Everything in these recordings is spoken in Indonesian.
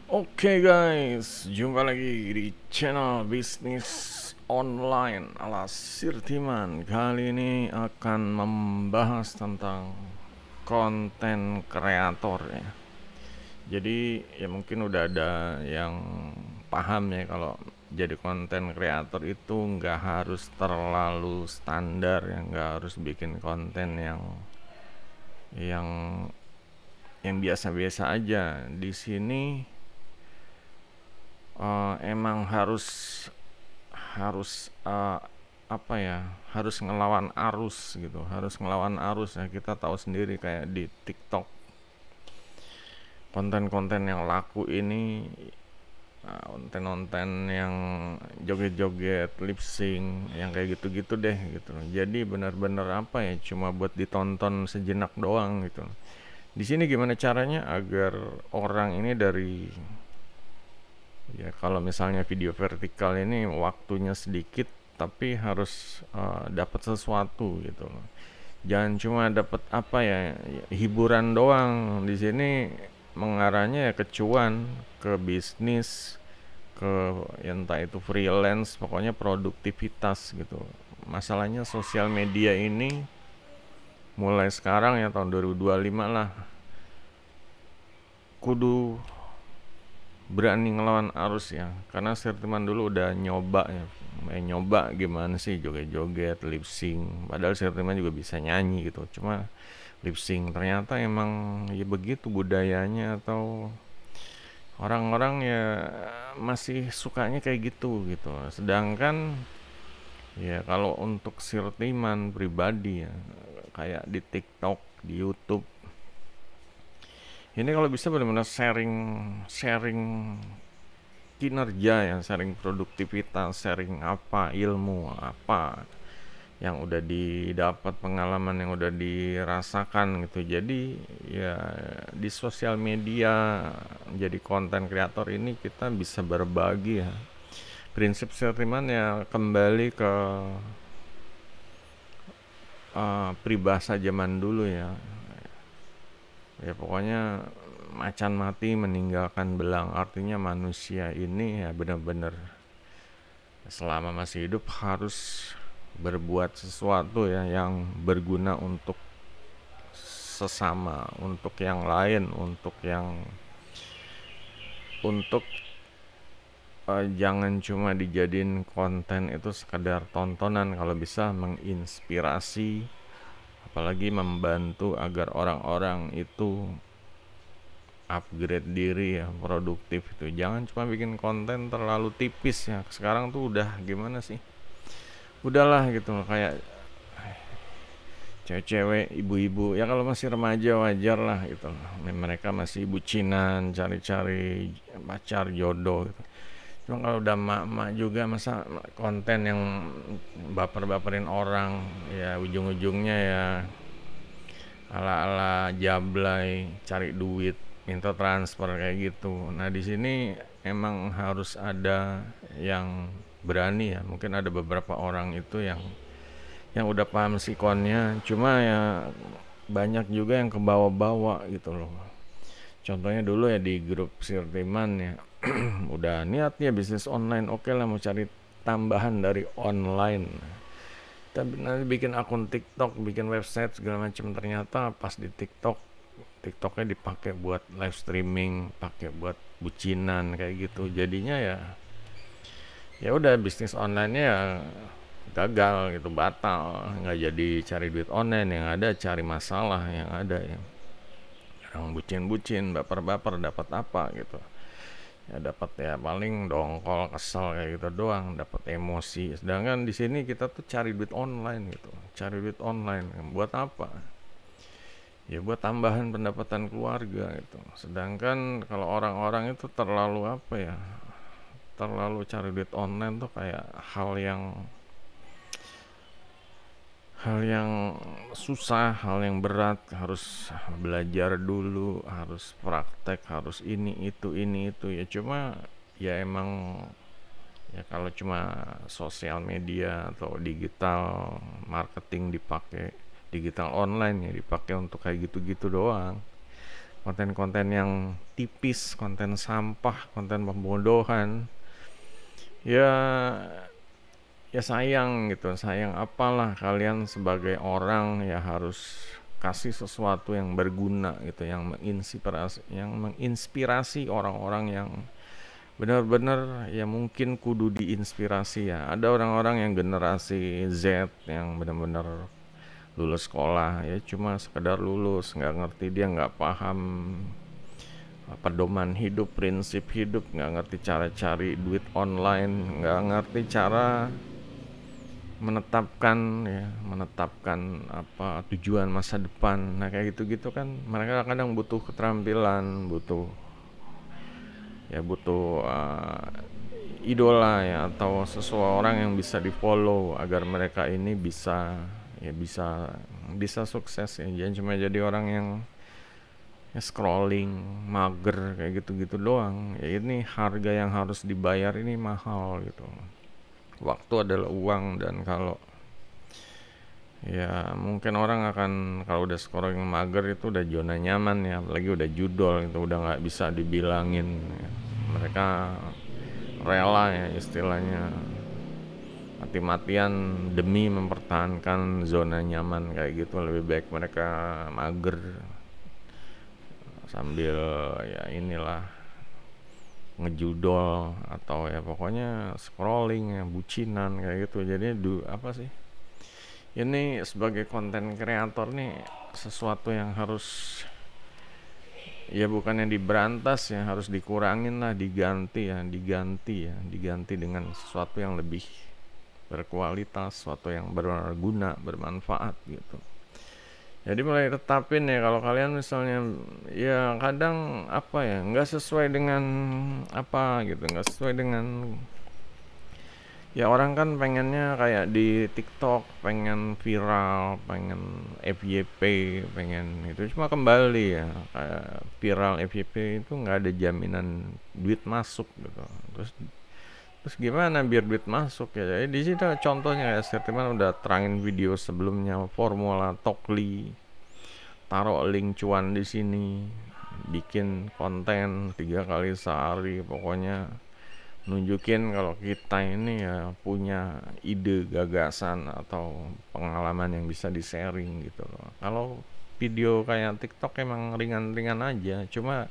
Oke guys, jumpa lagi di channel bisnis online ala Sirtiman. Kali ini akan membahas tentang konten kreator ya. Jadi ya mungkin udah ada yang paham ya kalau jadi konten kreator itu nggak harus terlalu standar ya, nggak harus bikin konten yang yang biasa-biasa aja. Di sini emang harus harus apa ya, harus ngelawan arus gitu, harus ngelawan arus ya. Kita tahu sendiri kayak di TikTok, konten-konten yang laku ini konten-konten yang joget-joget, lip sync, yang kayak gitu-gitu deh gitu. Jadi benar-benar apa ya, cuma buat ditonton sejenak doang gitu. Di sini gimana caranya agar orang ini dari, ya kalau misalnya video vertikal ini waktunya sedikit tapi harus dapat sesuatu gitu loh. Jangan cuma dapat apa ya, hiburan doang. Di sini mengarahnya ya ke cuan, ke bisnis, ke ya entah itu freelance, pokoknya produktivitas gitu. Masalahnya sosial media ini mulai sekarang ya tahun 2025 lah, kudu berani ngelawan arus ya, karena Sirtiman dulu udah nyoba ya, nyoba gimana sih joget-joget lip sync, padahal Sirtiman juga bisa nyanyi gitu, cuma lip sync ternyata emang ya begitu budayanya, atau orang-orang ya masih sukanya kayak gitu gitu. Sedangkan ya kalau untuk Sirtiman pribadi ya, kayak di TikTok, di YouTube ini kalau bisa benar-benar sharing sharing kinerja ya, sharing produktivitas, sharing apa, ilmu apa yang udah didapat, pengalaman yang udah dirasakan gitu. Jadi ya di sosial media jadi konten kreator ini kita bisa berbagi ya. Prinsip Sirtiman ya kembali ke peribahasa zaman dulu ya. Ya pokoknya macan mati meninggalkan belang, artinya manusia ini ya benar-benar selama masih hidup harus berbuat sesuatu ya yang berguna untuk sesama, untuk yang lain, untuk jangan cuma dijadiin konten itu sekedar tontonan, kalau bisa menginspirasi, apalagi membantu agar orang-orang itu upgrade diri ya, produktif itu. Jangan cuma bikin konten terlalu tipis ya. Sekarang tuh udah gimana sih? Udahlah gitu, kayak cewek-cewek, ibu-ibu ya, kalau masih remaja wajar lah gitu. Mereka masih bucinan, cari-cari pacar jodoh gitu. Cuma kalau udah mak-mak juga, masa konten yang baper-baperin orang, ya ujung-ujungnya ya ala-ala jablay, cari duit, minta transfer kayak gitu. Nah, di sini emang harus ada yang berani ya. Mungkin ada beberapa orang itu yang udah paham sikonnya, cuma ya banyak juga yang kebawa-bawa gitu loh. Contohnya dulu ya di grup Sirtiman ya, udah niatnya bisnis online, oke lah mau cari tambahan dari online, tapi nanti bikin akun TikTok, bikin website segala macam, ternyata pas di TikToknya dipakai buat live streaming, pakai buat bucinan kayak gitu. Jadinya ya ya udah bisnis online ya gagal gitu, batal, nggak jadi cari duit online, yang ada cari masalah, yang ada ya orang bucin-bucin, baper-baper, dapat apa gitu ya, dapat ya paling dongkol, kesel kayak gitu doang, dapat emosi. Sedangkan di sini kita tuh cari duit online gitu, cari duit online buat apa, ya buat tambahan pendapatan keluarga gitu. Sedangkan kalau orang-orang itu terlalu apa ya, terlalu cari duit online tuh kayak hal yang susah, hal yang berat, harus belajar dulu, harus praktek, harus ini itu ya. Cuma ya emang ya kalau cuma sosial media atau digital marketing dipakai, digital online ya dipakai untuk kayak gitu-gitu doang. konten-konten yang tipis, konten sampah, konten pembodohan, ya ya sayang gitu, sayang apalah kalian sebagai orang ya harus kasih sesuatu yang berguna gitu, yang menginspirasi orang-orang yang benar-benar ya mungkin kudu diinspirasi ya. Ada orang-orang yang generasi Z yang benar-benar lulus sekolah ya cuma sekedar lulus, nggak ngerti, dia nggak paham pedoman hidup, prinsip hidup, nggak ngerti cara cari duit online, nggak ngerti cara menetapkan apa tujuan masa depan. Nah kayak gitu-gitu kan mereka kadang butuh keterampilan, butuh idola ya, atau seseorang yang bisa di follow agar mereka ini bisa sukses ya. Jangan cuma jadi orang yang scrolling mager kayak gitu-gitu doang ya. Ini harga yang harus dibayar ini mahal gitu. Waktu adalah uang, dan kalau ya mungkin orang akan, kalau udah scrolling mager itu udah zona nyaman ya, apalagi udah judol itu udah nggak bisa dibilangin ya. Mereka rela ya istilahnya mati-matian demi mempertahankan zona nyaman kayak gitu. Lebih baik mereka mager sambil ya inilah ngejudol atau ya pokoknya scrolling ya, bucinan kayak gitu. Jadi apa sih, ini sebagai konten kreator nih sesuatu yang harus ya bukannya diberantas ya, harus dikurangin lah, diganti dengan sesuatu yang lebih berkualitas, sesuatu yang berguna, bermanfaat gitu. Jadi mulai tetapin ya, kalau kalian misalnya ya kadang apa ya nggak sesuai dengan apa gitu, nggak sesuai dengan ya, orang kan pengennya kayak di TikTok, pengen viral, pengen FYP, pengen itu. Cuma kembali ya, kayak viral FYP itu nggak ada jaminan duit masuk gitu. Terus gimana biar duit masuk ya? Jadi di sini contohnya kayak Setiman udah terangin video sebelumnya, formula Tokli, taruh link cuan di sini, bikin konten 3 kali sehari, pokoknya nunjukin kalau kita ini ya punya ide, gagasan atau pengalaman yang bisa di sharing gitu loh. Kalau video kayak TikTok emang ringan-ringan aja, cuma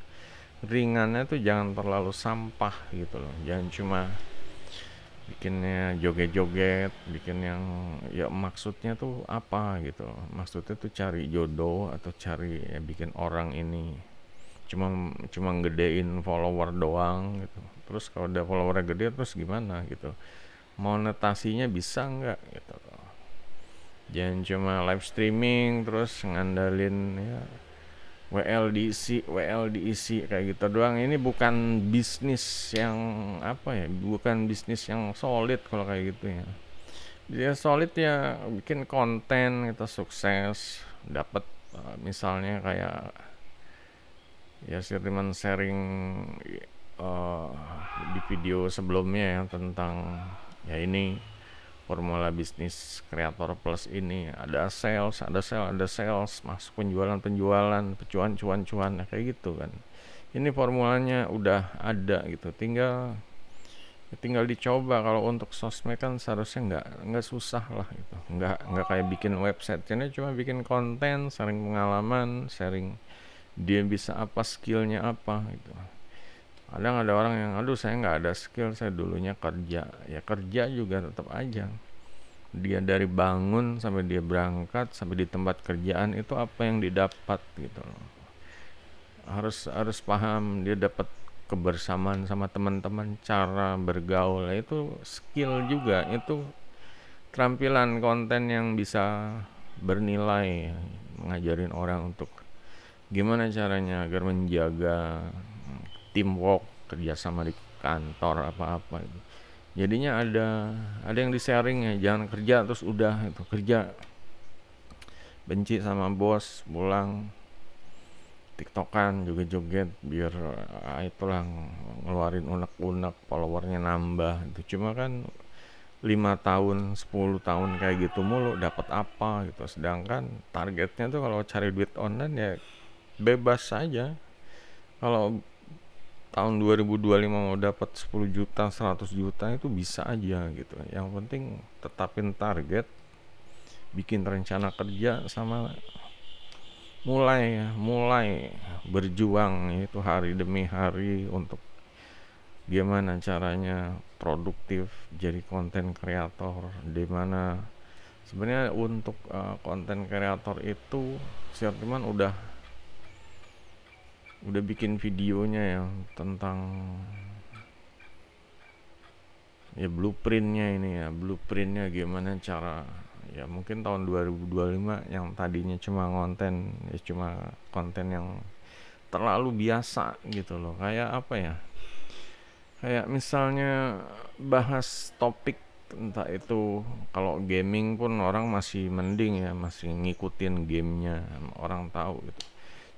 ringannya tuh jangan terlalu sampah gitu loh. Jangan cuma bikinnya joget-joget, bikin yang ya maksudnya tuh apa gitu loh. Maksudnya tuh cari jodoh atau cari ya bikin orang ini cuma cuma gedein follower doang gitu. Terus kalau udah followernya gede terus gimana gitu, monetasinya bisa nggak gitu loh. Jangan cuma live streaming terus ngandalin ya WLDC kayak gitu doang. Ini bukan bisnis yang apa ya, bukan bisnis yang solid kalau kayak gitu ya. Dia solid ya bikin konten kita sukses, dapat misalnya kayak ya Sirman sharing uh, di video sebelumnya ya tentang ya ini formula bisnis kreator plus ini, ada sales, masuk penjualan, cuan nah, kayak gitu kan. Ini formulanya udah ada gitu, tinggal dicoba. Kalau untuk sosmed kan seharusnya nggak susah lah gitu, nggak kayak bikin website. Ini cuma bikin konten, sharing pengalaman, sharing dia bisa apa, skillnya apa gitu. Kadang ada orang yang aduh saya nggak ada skill, saya dulunya kerja. Ya kerja juga tetap aja, dia dari bangun sampai dia berangkat sampai di tempat kerjaan itu apa yang didapat gitu loh. Harus paham, dia dapat kebersamaan sama teman-teman, cara bergaul, itu skill juga, itu keterampilan konten yang bisa bernilai, ngajarin orang untuk gimana caranya agar menjaga teamwork, kerjasama di kantor apa-apa itu. Jadinya ada yang di sharing ya, jangan kerja terus udah itu kerja, benci sama bos, pulang tiktokan joget-joget biar itulah ngeluarin unek-unek, followernya nambah itu. Cuma kan 5 tahun 10 tahun kayak gitu mulu dapat apa gitu. Sedangkan targetnya tuh kalau cari duit online ya bebas saja, Kalau tahun 2025 mau dapat 10 juta 100 juta itu bisa aja gitu. Yang penting tetapin target, bikin rencana kerja, sama mulai berjuang itu hari demi hari untuk gimana caranya produktif jadi konten kreator. Dimana sebenarnya untuk konten kreator itu Sirtiman udah bikin videonya ya tentang ya blueprintnya gimana cara, ya mungkin tahun 2025 yang tadinya cuma konten yang terlalu biasa gitu loh, kayak apa ya, kayak misalnya bahas topik entah itu, kalau gaming pun orang masih mending ya, masih ngikutin gamenya, orang tahu gitu.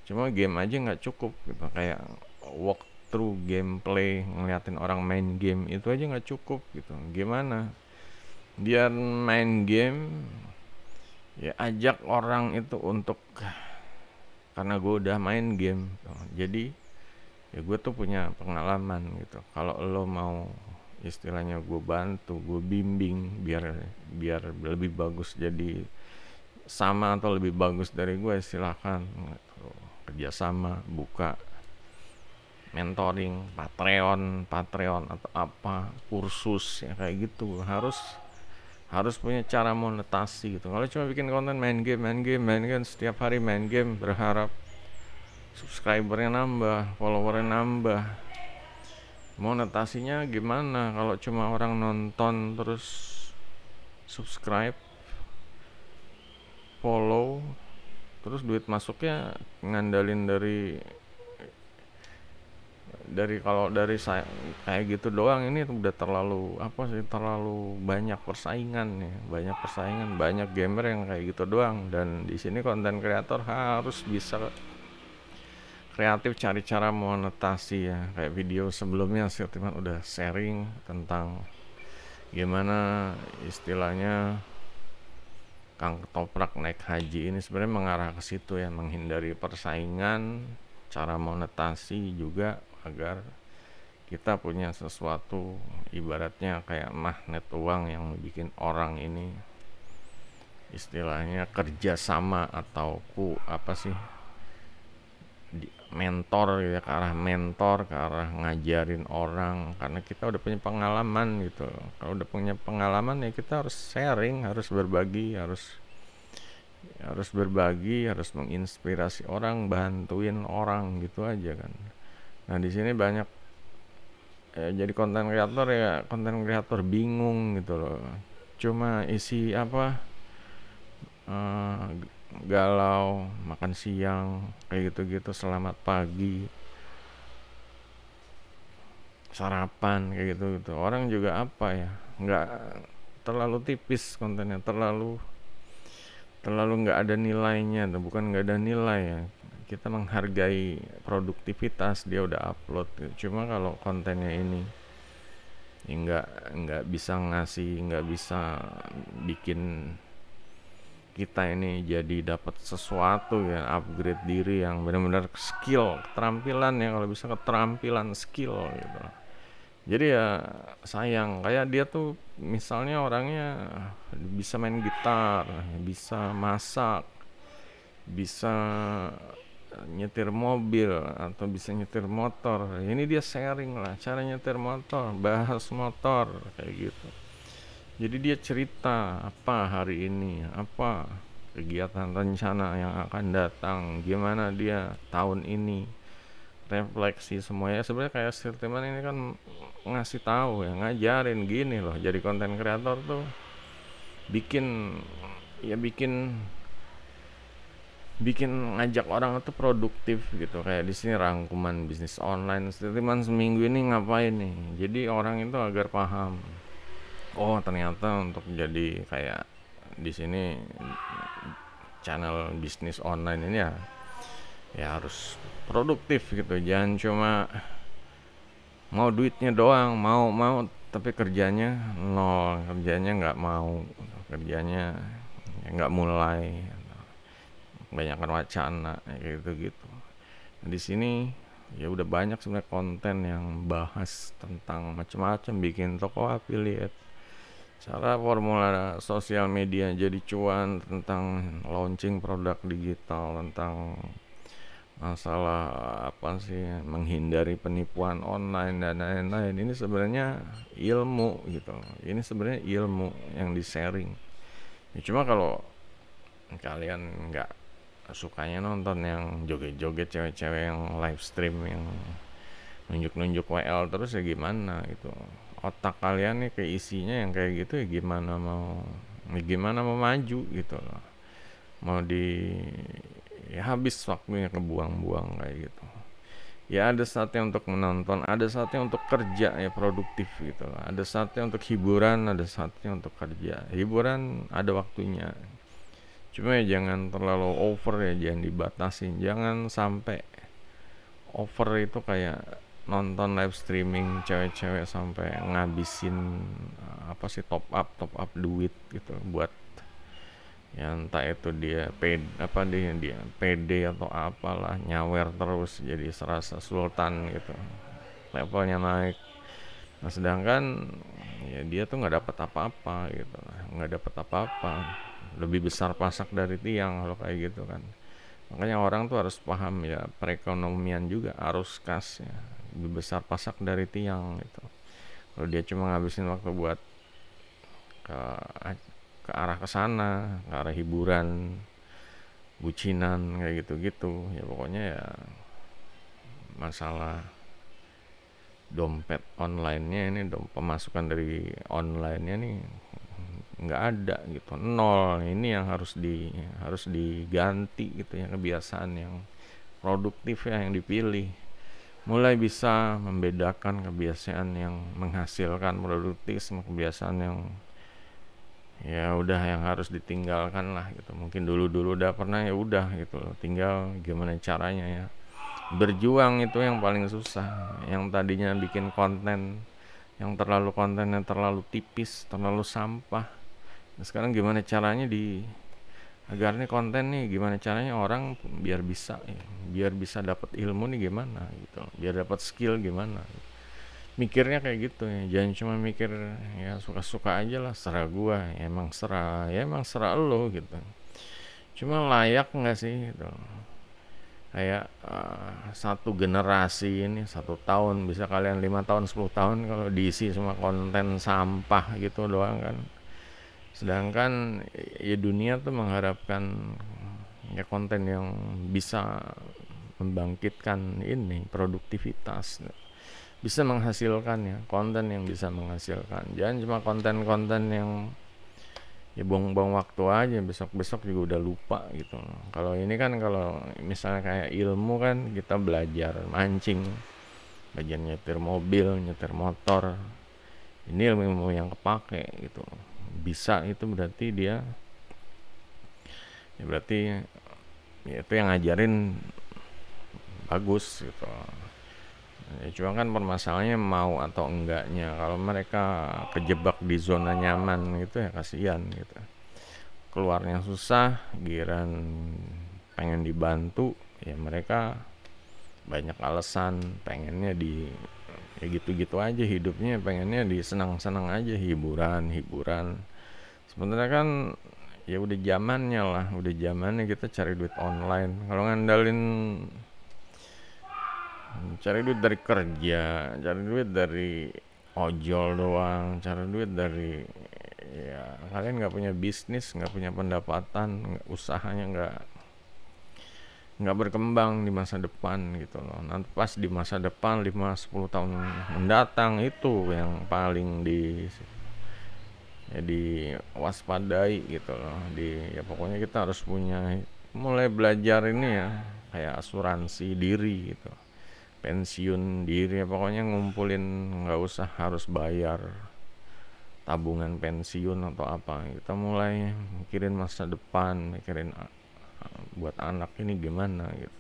Cuma game aja nggak cukup gitu, kayak walk through gameplay, ngeliatin orang main game itu aja nggak cukup gitu. Gimana biar main game, ya ajak orang itu untuk, karena gue udah main game gitu. Jadi ya gue tuh punya pengalaman gitu, kalau lo mau istilahnya gue bantu, gue bimbing biar biar lebih bagus, jadi sama atau lebih bagus dari gue, silahkan gitu. Kerjasama, buka mentoring, Patreon atau apa, kursus ya kayak gitu. Harus punya cara monetasi gitu. Kalau cuma bikin konten main game setiap hari main game, berharap subscribernya nambah, followernya nambah, monetasinya gimana kalau cuma orang nonton terus subscribe, follow, terus duit masuknya ngandalin kalau dari saya kayak gitu doang, ini udah terlalu apa sih, terlalu banyak persaingan ya, banyak gamer yang kayak gitu doang. Dan di sini konten kreator harus bisa kreatif, cari cara monetasi ya. Kayak video sebelumnya Sirtiman udah sharing tentang gimana istilahnya Kang Ketoprak naik haji ini sebenarnya mengarah ke situ ya, menghindari persaingan, cara monetasi juga agar kita punya sesuatu ibaratnya kayak magnet uang yang bikin orang ini istilahnya kerja sama atau apa sih, mentor gitu ya, ke arah ngajarin orang, karena kita udah punya pengalaman gitu. Kalau udah punya pengalaman ya kita harus sharing, harus menginspirasi orang, bantuin orang gitu aja kan. Nah di sini banyak jadi konten kreator bingung gitu loh, cuma isi apa, eh, galau, makan siang kayak gitu-gitu, selamat pagi, sarapan kayak gitu-gitu. Orang juga apa ya, nggak terlalu tipis kontennya, terlalu nggak ada nilainya, bukan nggak ada nilai ya, kita menghargai produktivitas, dia udah upload gitu. Cuma kalau kontennya ini ya nggak bisa nggak bisa bikin kita ini jadi dapat sesuatu ya, upgrade diri yang benar-benar skill, keterampilan ya, kalau bisa keterampilan skill gitu. Jadi ya sayang, kayak dia tuh misalnya orangnya bisa main gitar, bisa masak, bisa nyetir mobil atau bisa nyetir motor. Ini dia sharing lah cara nyetir motor, bahas motor kayak gitu. Jadi dia cerita apa hari ini, apa kegiatan rencana yang akan datang, gimana dia tahun ini, refleksi semuanya. Sebenarnya kayak Sirtiman ini kan ngasih tahu ya, ngajarin gini loh, jadi konten kreator tuh bikin bikin ngajak orang itu produktif gitu. Kayak di sini rangkuman bisnis online Sirtiman seminggu ini ngapain nih, jadi orang itu agar paham, oh ternyata untuk jadi kayak di sini channel bisnis online ini ya harus produktif gitu, jangan cuma mau duitnya doang, mau tapi kerjanya nol, kerjanya nggak mau, kerjanya nggak mulai, kebanyakan wacana kayak gitu. Di sini ya udah banyak sebenarnya konten yang bahas tentang macam-macam, bikin toko affiliate, cara formula sosial media jadi cuan, tentang launching produk digital, tentang masalah apa sih, menghindari penipuan online dan lain-lain. Ini sebenarnya ilmu gitu. Ini sebenarnya ilmu yang di-sharing. Ya, cuma kalau kalian nggak sukanya nonton yang joget-joget cewek-cewek yang live stream yang nunjuk-nunjuk WL terus, ya gimana gitu. Otak kalian nih keisinya yang kayak gitu, ya gimana mau maju gitu loh. Mau ya habis waktunya kebuang-buang kayak gitu. Ya ada saatnya untuk menonton, ada saatnya untuk kerja ya produktif gitu loh. Ada saatnya untuk hiburan, ada saatnya untuk kerja. Hiburan ada waktunya. Cuma ya jangan terlalu over ya, jangan dibatasin. Jangan sampai over itu kayak nonton live streaming cewek-cewek sampai ngabisin apa sih, top up duit gitu buat ya entah itu dia dia PD atau apalah, nyawer terus jadi serasa sultan gitu, levelnya naik. Nah sedangkan ya dia tuh nggak dapat apa-apa gitu, nggak dapat apa-apa, lebih besar pasak dari tiang kalau kayak gitu kan. Makanya orang tuh harus paham ya, perekonomian juga arus kas ya, lebih besar pasak dari tiang gitu. Kalau dia cuma ngabisin waktu buat ke ke arah kesana, ke arah hiburan, bucinan kayak gitu-gitu, ya pokoknya ya masalah dompet online-nya ini, pemasukan dari online-nya nih nggak ada gitu, nol. Ini yang harus diganti gitu ya, kebiasaan yang produktif ya yang dipilih. Mulai bisa membedakan kebiasaan yang menghasilkan produktif sama kebiasaan yang ya udah yang harus ditinggalkan lah gitu. Mungkin dulu udah pernah, ya udah gitu loh, tinggal gimana caranya ya. Berjuang itu yang paling susah. Yang tadinya bikin kontennya terlalu tipis, terlalu sampah. Nah, sekarang gimana caranya agar nih konten nih, gimana caranya orang biar bisa dapat ilmu nih gimana gitu, biar dapat skill gimana. Mikirnya kayak gitu ya, jangan cuma mikir ya suka-suka aja lah, serah gua, emang serah lo gitu. Cuma layak nggak sih gitu. Kayak satu generasi ini 1 tahun, bisa kalian 5 tahun 10 tahun kalau diisi semua konten sampah gitu doang kan. Sedangkan ya dunia tuh mengharapkan ya konten yang bisa membangkitkan ini produktivitas, bisa menghasilkan ya, konten yang bisa menghasilkan. Jangan cuma konten-konten yang ya buang-buang waktu aja, besok-besok juga udah lupa gitu. Kalau ini kan, kalau misalnya kayak ilmu kan, kita belajar mancing, belajar nyetir mobil, nyetir motor, ini ilmu yang kepake gitu. Bisa itu berarti ya itu yang ngajarin bagus gitu. Ya, cuma kan permasalahannya mau atau enggaknya. Kalau mereka kejebak di zona nyaman gitu ya kasihan gitu. Keluarnya susah, giran pengen dibantu, ya mereka banyak alasan pengennya ya gitu-gitu aja hidupnya, pengennya disenang-senang aja, hiburan. Sebenarnya kan ya udah zamannya kita cari duit online. Kalau ngandalin cari duit dari kerja, cari duit dari ojol doang, cari duit dari ya kalian nggak punya bisnis, nggak punya pendapatan, usahanya nggak berkembang di masa depan gitu loh. Nanti pas di masa depan 5-10 tahun mendatang itu yang paling ya diwaspadai gitu loh. Ya pokoknya kita harus mulai belajar ini ya, kayak asuransi diri gitu, pensiun diri ya, pokoknya ngumpulin, nggak usah harus bayar tabungan pensiun atau apa. Kita mulai mikirin masa depan, mikirin buat anak ini gimana gitu,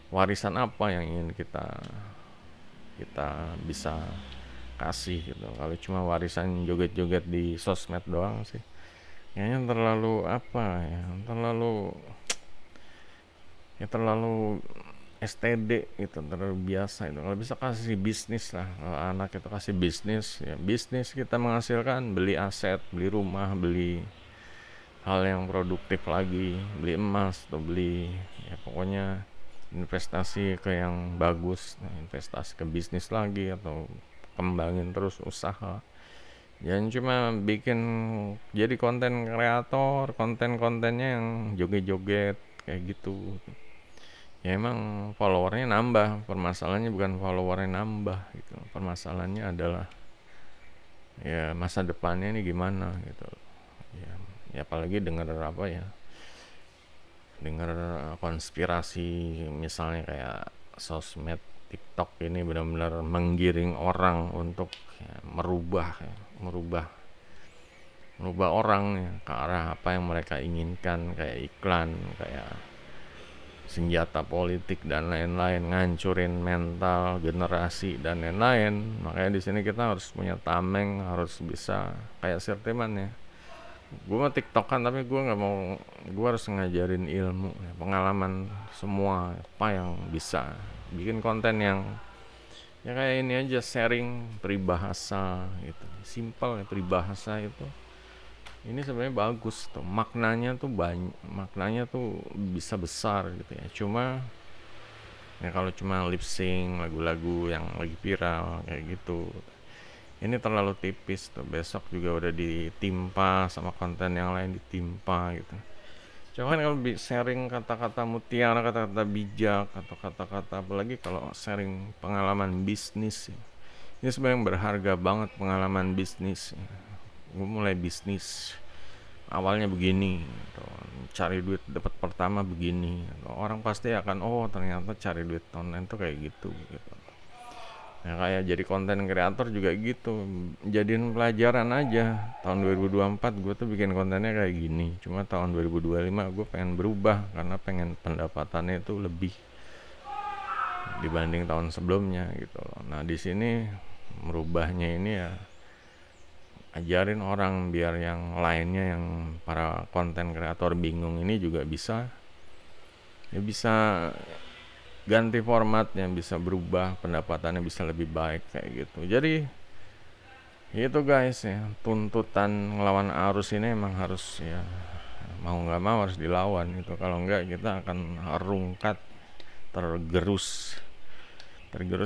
warisan apa yang ingin kita bisa kasih gitu. Kalau cuma warisan joget-joget di sosmed doang sih kayaknya terlalu apa ya, terlalu STD gitu, terbiasa itu. Kalau bisa kasih bisnis lah, kalau anak itu kasih bisnis, ya bisnis kita menghasilkan, beli aset, beli rumah, beli hal yang produktif lagi, beli emas atau beli, ya pokoknya investasi ke yang bagus, investasi ke bisnis lagi atau kembangin terus usaha. Jangan cuma bikin jadi konten kreator, konten-kontennya yang joget-joget kayak gitu. Ya emang followernya nambah, permasalahannya bukan followernya nambah gitu, permasalahannya adalah ya masa depannya ini gimana gitu. Ya, ya apalagi dengar apa ya, dengar konspirasi misalnya kayak sosmed TikTok ini benar-benar menggiring orang untuk ya, merubah orang ya, ke arah apa yang mereka inginkan, kayak iklan, kayak senjata politik dan lain-lain, ngancurin mental generasi dan lain-lain. Makanya di sini kita harus punya tameng, harus bisa kayak Sirtiman ya. Gue mah tiktokan tapi gue nggak mau, gue harus ngajarin ilmu ya, pengalaman semua apa yang bisa bikin konten yang ya kayak ini aja, sharing peribahasa gitu, simple ya, peribahasa itu ini sebenarnya bagus tuh, maknanya tuh banyak, maknanya tuh bisa besar gitu ya. Cuma ya kalau cuma lip sync lagu-lagu yang lagi viral kayak gitu, ini terlalu tipis tuh, besok juga udah ditimpa sama konten yang lain, ditimpa gitu. Cuma kan kalau sharing kata-kata mutiara, kata-kata bijak, atau kata-kata apalagi kalau sharing pengalaman bisnis ya. Ini sebenarnya berharga banget pengalaman bisnis ya. Gue mulai bisnis awalnya begini gitu. Cari duit dapat pertama begini gitu. Orang pasti akan oh ternyata cari duit online tuh kayak gitu gitu. Ya kayak jadi konten kreator juga gitu, jadiin pelajaran aja. Tahun 2024 gue tuh bikin kontennya kayak gini, cuma tahun 2025 gue pengen berubah karena pengen pendapatannya itu lebih dibanding tahun sebelumnya gitu loh. Nah di sini merubahnya ini ya ajarin orang biar yang lainnya, yang para konten kreator bingung ini juga bisa ya, bisa ganti formatnya, bisa berubah, pendapatannya bisa lebih baik kayak gitu. Jadi itu guys ya, tuntutan ngelawan arus ini emang harus ya mau nggak mau harus dilawan gitu. Kalau nggak kita akan rungkat, tergerus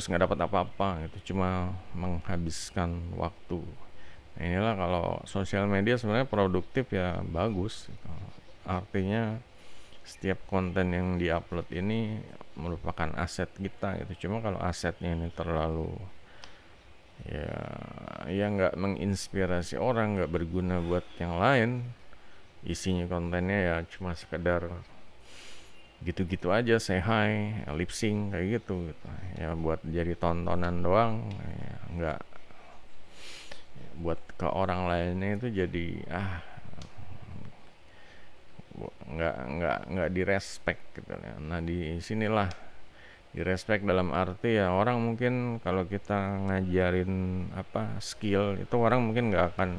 nggak dapat apa-apa gitu, cuma menghabiskan waktu. Nah, inilah kalau sosial media sebenarnya produktif ya bagus gitu. Artinya setiap konten yang diupload ini merupakan aset kita gitu. Cuma kalau asetnya ini terlalu ya nggak menginspirasi orang, nggak berguna buat yang lain, isinya kontennya ya cuma sekedar gitu-gitu aja, say hi, lip sync kayak gitu, ya buat jadi tontonan doang ya, nggak buat ke orang lainnya itu jadi nggak direspek gitu ya. Nah di sinilah direspek dalam arti ya orang mungkin kalau kita ngajarin apa skill itu orang mungkin nggak akan,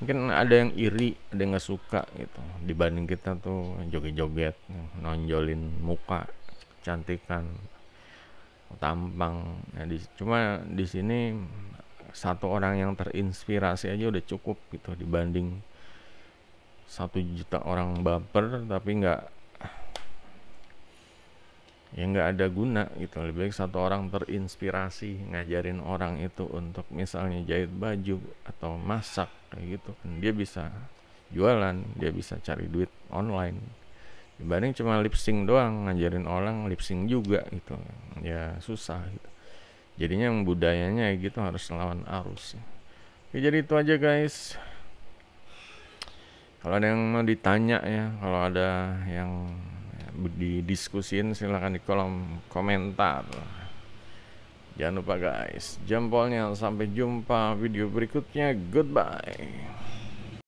mungkin ada yang iri, ada yang nggak suka gitu dibanding kita tuh joget-joget nonjolin muka, kecantikan, tampang. Nah, cuma di sini satu orang yang terinspirasi aja udah cukup gitu dibanding 1 juta orang baper tapi nggak ada guna gitu. Lebih baik satu orang terinspirasi ngajarin orang itu untuk misalnya jahit baju atau masak kayak gitu kan, dia bisa jualan, dia bisa cari duit online dibanding cuma lip sync doang, ngajarin orang lip sync juga gitu ya susah gitu. Jadinya yang budayanya gitu harus lawan arus. Oke, jadi itu aja guys. Kalau ada yang mau ditanya ya, kalau ada yang didiskusin silahkan di kolom komentar. Jangan lupa guys, jempolnya. Sampai jumpa video berikutnya. Goodbye.